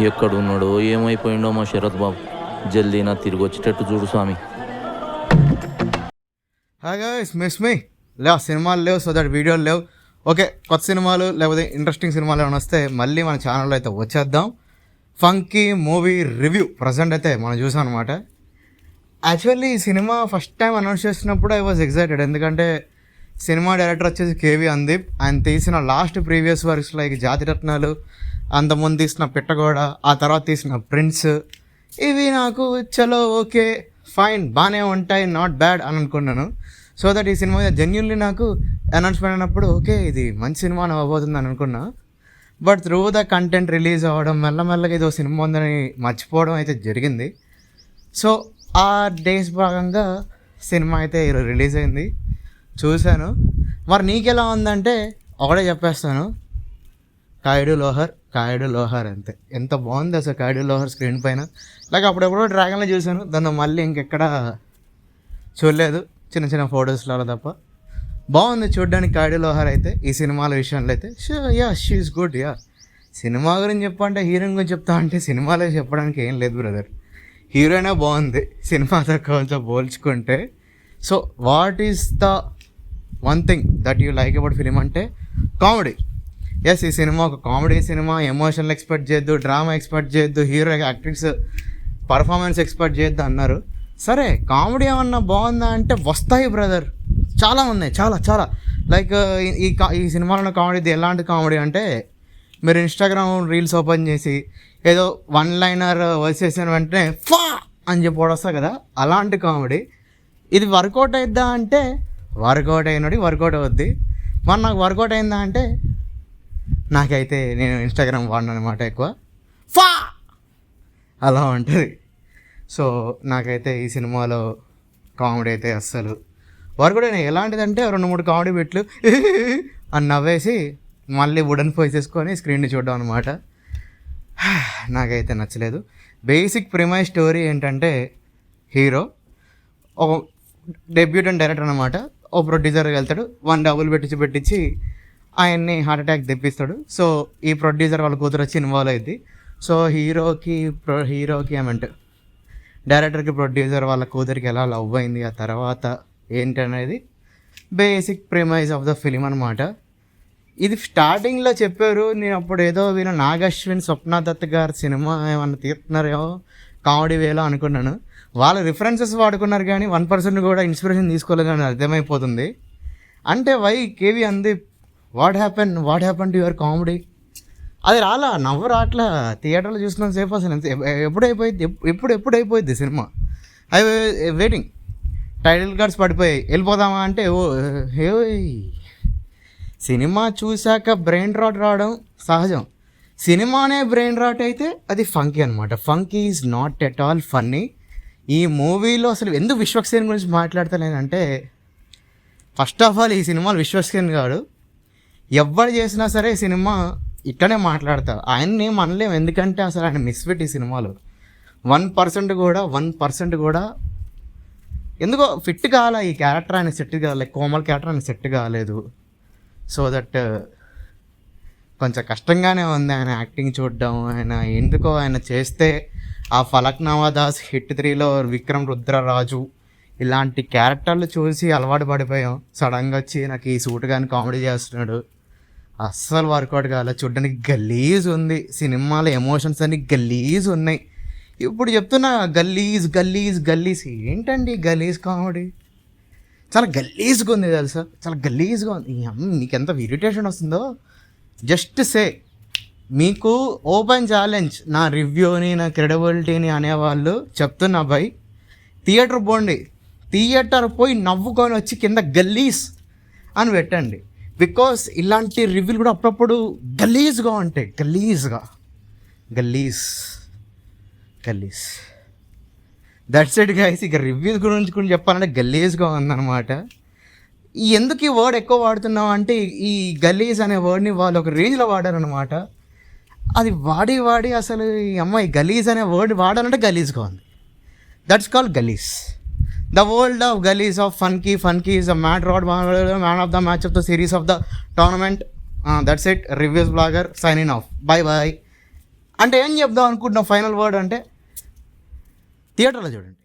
ఎక్కడున్నాడో ఏమైపోయిండో మా శరత్ బాబు. జల్దీ నా తిరిగి వచ్చేటట్టు చూడు స్వామి. హాయ్ గైస్, మిస్ మీ సినిమాలు లేవు, సో దట్ వీడియోలు లేవు. ఓకే, కొత్త సినిమాలు లేకపోతే ఇంట్రెస్టింగ్ సినిమాలు ఏమైనా వస్తే మళ్ళీ మన ఛానల్లో అయితే వచ్చేద్దాం. ఫంకీ మూవీ రివ్యూ ప్రజెంట్ అయితే మనం చూసాం అనమాట. యాక్చువల్లీ ఈ సినిమా ఫస్ట్ టైం అనౌన్స్ చేసినప్పుడు ఐ వాజ్ ఎక్సైటెడ్, ఎందుకంటే సినిమా డైరెక్టర్ వచ్చేసి కేవి అందీప్. ఆయన తీసిన లాస్ట్ ప్రీవియస్ వర్క్స్ లైక్ జాతిరత్నాలు, అంతకుముందు తీసిన పిట్టగోడ, ఆ తర్వాత తీసిన ప్రిన్స్, ఇవి నాకు చలో ఓకే ఫైన్ బాగానే ఉంటాయి, నాట్ బ్యాడ్ అని అనుకున్నాను. సో దట్ ఈ సినిమా జెన్యున్లీ నాకు అనౌన్స్మెంట్ అయినప్పుడు ఓకే ఇది మంచి సినిమా అని అవ్వబోతుంది అని అనుకున్నా. But through the content release అవ్వడం మెల్లమెల్లగా ఏదో సినిమా ఉందని మర్చిపోవడం అయితే జరిగింది. సో ఆ డేస్ భాగంగా సినిమా అయితే రిలీజ్ అయింది, చూశాను. మరి నీకెలా ఉందంటే ఒకటే చెప్పేస్తాను, కాయుడు లోహర్ అంతే. ఎంత బాగుంది అసలు కాయుడు లోహర్ స్క్రీన్ పైన. లైక్ అప్పుడెప్పుడో డ్రాగన్లో చూశాను, దాన్ని మళ్ళీ ఇంకెక్కడ చూడలేదు, చిన్న చిన్న ఫొటోస్లో తప్ప. బాగుంది చూడడానికి కాయుడు లోహర్ అయితే. ఈ సినిమాల విషయంలో అయితే షీఈస్ గుడ్. సినిమా గురించి చెప్పంటే హీరోయిన్ గురించి చెప్తా అంటే సినిమాలో చెప్పడానికి ఏం లేదు బ్రదర్. హీరోయినే బాగుంది సినిమాతో కొంచెం పోల్చుకుంటే. So what is the one thing that you like about film అంటే కామెడీ. ఎస్, ఈ సినిమా ఒక కామెడీ సినిమా. ఎమోషనల్ ఎక్స్పెక్ట్ చేయొద్దు, డ్రామా ఎక్స్పెక్ట్ చేయొద్దు, హీరో యాక్టింగ్స్ పర్ఫార్మెన్స్ ఎక్స్పెక్ట్ చేయొద్దు అన్నారు. సరే కామెడీ ఏమన్నా బాగుందా అంటే వస్తాయి బ్రదర్, చాలా ఉన్నాయి, చాలా లైక్ ఈ సినిమాలో కామెడీ ఎలాంటి కామెడీ అంటే మీరు ఇన్స్టాగ్రామ్ రీల్స్ ఓపెన్ చేసి ఏదో వన్ లైనర్ వచ్చేసిన వెంటనే ఫా అని చెప్పి వస్తా కదా, అలాంటి కామెడీ. ఇది వర్కౌట్ అయిద్దా అంటే వర్కౌట్ అవుద్ది. మరి నాకు వర్కౌట్ అయిందా అంటే నాకైతే నేను ఇన్స్టాగ్రామ్ వాడిన అనమాట ఎక్కువ, ఫా అలా ఉంటుంది. సో నాకైతే ఈ సినిమాలో కామెడీ అయితే అస్సలు వర్కౌట్ అయినా. ఎలాంటిదంటే 2-3 కామెడీ బిట్లు అని నవ్వేసి మళ్ళీ వుడన్ ఫేస్ చేసుకొని స్క్రీన్ని చూడడం అనమాట. నాకైతే నచ్చలేదు. బేసిక్ ప్రిమైజ్ స్టోరీ ఏంటంటే హీరో ఒక డెబ్యూటెంట్ డైరెక్టర్ అనమాట. ఓ ప్రొడ్యూసర్కి వెళ్తాడు, డబ్బులు పెట్టించి ఆయన్ని హార్ట్ అటాక్ తెప్పిస్తాడు. సో ఈ ప్రొడ్యూసర్ వాళ్ళ కూతురు వచ్చి ఇన్వాల్వ్ అయింది. సో హీరోకి ఏమంటే డైరెక్టర్కి ప్రొడ్యూసర్ వాళ్ళ కూతురికి ఎలా లవ్ అయింది, ఆ తర్వాత ఏంటనేది basic premise of the film అనమాట. ఇది స్టార్టింగ్లో చెప్పారు, నేను అప్పుడు ఏదో వీళ్ళ నాగశ్విన్, స్వప్న దత్ గారి సినిమా ఏమన్నా తీస్తున్నారేమో కామెడీ వేలో అనుకున్నాను. వాళ్ళ రిఫరెన్సెస్ వాడుకున్నారు కానీ 1% కూడా ఇన్స్పిరేషన్ తీసుకోలేదు అని అర్థమైపోతుంది. అంటే వై కేవి అందీప్, what happen to your comedy? అది నవ్వు రాట్లా. థియేటర్లో చూసిన సేపు అసలు ఎప్పుడు అయిపోయింది సినిమా. I waiting. టైటిల్ కార్డ్స్ పడిపోయాయి, వెళ్ళిపోదామా అంటే సినిమా చూశాక బ్రెయిన్ రాట్ రావడం సహజం. సినిమానే బ్రెయిన్ రాట్ అయితే అది ఫంకీ అనమాట. Funky is not at all funny. ఈ మూవీలో అసలు ఎందుకు విశ్వక్సేన్ గురించి మాట్లాడతలేనంటే, ఫస్ట్ ఆఫ్ ఆల్ ఈ సినిమాలో విశ్వక్సేన్ గాడు ఎవరు చేసినా సరే సినిమా ఇట్లనే మాట్లాడతా. ఆయన్ని ఏం అనలేము, ఎందుకంటే అసలు ఆయన మిస్ఫిట్ ఈ సినిమాలో. 1% కూడా ఎందుకో ఫిట్ కావాలా ఈ క్యారెక్టర్, ఆయన సెట్ కావాలి. కోమల్ క్యారెక్టర్ ఆయన సెట్ కాలేదు. సో దట్ కొంచెం కష్టంగానే ఉంది ఆయన యాక్టింగ్ చూడడం. ఆయన చేస్తే ఆ ఫలక్నామా దాస్ హిట్ 3లో విక్రమ్ రుద్రరాజు ఇలాంటి క్యారెక్టర్లు చూసి అలవాటు పడిపోయాం. సడన్గా వచ్చి నాకు ఈ సూట్ కానీ కామెడీ చేస్తున్నాడు, అస్సలు వర్కౌట్ కావాలి. చూడడానికి గలీజ్ ఉంది. సినిమాలో ఎమోషన్స్ అన్ని గలీజ్ ఉన్నాయి. ఇప్పుడు చెప్తున్నా గలీజ్ ఏంటండి గలీజ్ కామెడీ? చాలా గలీజ్గా ఉంది తెలుసా, చాలా గలీజ్గా ఉంది. నీకు ఎంత ఇరిటేషన్ వస్తుందో జస్ట్ సే. మీకు ఓపెన్ ఛాలెంజ్, నా రివ్యూని నా క్రెడిబిలిటీని అనేవాళ్ళు చెప్తున్నా బై, థియేటర్ పోండి, థియేటర్ పోయి నవ్వుకొని వచ్చి కింద గలీజ్ అని పెట్టండి. బికాస్ ఇలాంటి రివ్యూలు కూడా అప్పుడప్పుడు గలీజ్గా ఉంటాయి. గలీజ్ దట్స్ ఇట్ గైస్. ఇక రివ్యూస్ గురించి కూడా చెప్పాలంటే గలీజ్గా ఉందన్నమాట. ఎందుకు ఈ వర్డ్ ఎక్కువ వాడుతున్నాం అంటే, ఈ గలీజ్ అనే వర్డ్ని వాళ్ళు ఒక రేంజ్లో వాడారనమాట. అది వాడి అసలు ఈ అమ్మాయి గలీజ్ అనే వర్డ్ వాడాలంటే గలీజ్గా ఉంది. దట్స్ కాల్డ్ గలీజ్. ద వరల్డ్ ఆఫ్ గలీజ్ of funky is a mad rad man of the match of the series of the tournament. That's it. Reviews blogger signing off. Bye. అంటే ఏం చెప్దాం అనుకుంటున్నాం ఫైనల్ వర్డ్ అంటే థియేటర్లో చూడండి.